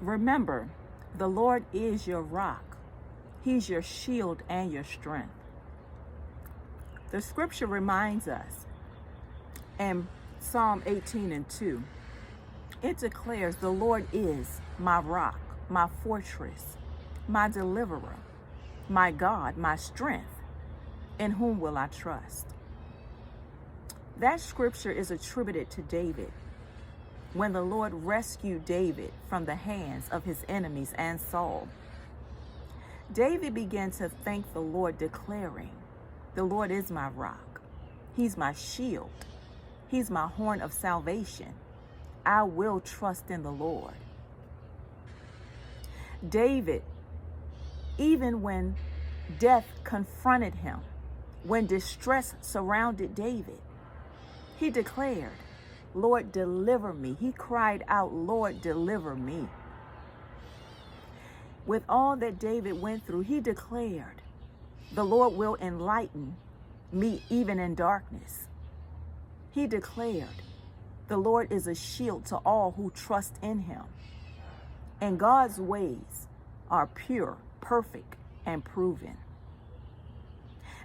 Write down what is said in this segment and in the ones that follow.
Remember, the Lord is your rock. He's your shield and your strength. The scripture reminds us in Psalm 18:2, it declares, the Lord is my rock, my fortress, my deliverer, my God, my strength. In whom will I trust? That scripture is attributed to David when the Lord rescued David from the hands of his enemies and Saul. David began to thank the Lord, declaring, the Lord is my rock. He's my shield. He's my horn of salvation. I will trust in the Lord. David, even when death confronted him, when distress surrounded David, he declared, Lord, deliver me. He cried out, Lord, deliver me. With all that David went through, he declared, the Lord will enlighten me even in darkness. He declared, the Lord is a shield to all who trust in him. And God's ways are pure, perfect, and proven.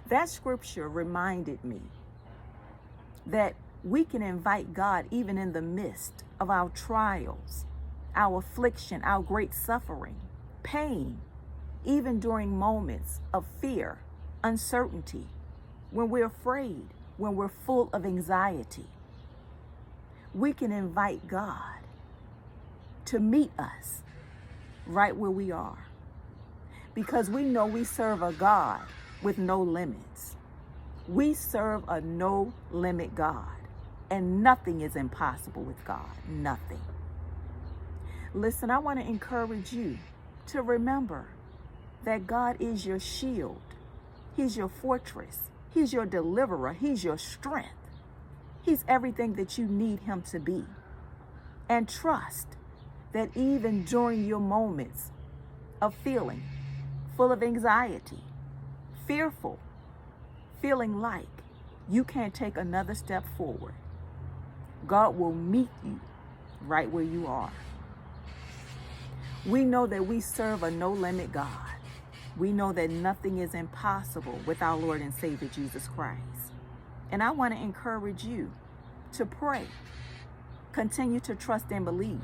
That scripture reminded me that we can invite God even in the midst of our trials, our affliction, our great suffering, pain, even during moments of fear, uncertainty, when we're afraid, when we're full of anxiety. We can invite God to meet us right where we are, because we know we serve a God with no limits. We serve a no-limit God, and nothing is impossible with God. Nothing. Listen, I want to encourage you to remember that God is your shield. He's your fortress. He's your deliverer. He's your strength. He's everything that you need him to be. And trust that even during your moments of feeling full of anxiety, fearful, feeling like you can't take another step forward, God will meet you right where you are. We know that we serve a no-limit God. We know that nothing is impossible with our Lord and Savior Jesus Christ. And I want to encourage you to pray. Continue to trust and believe.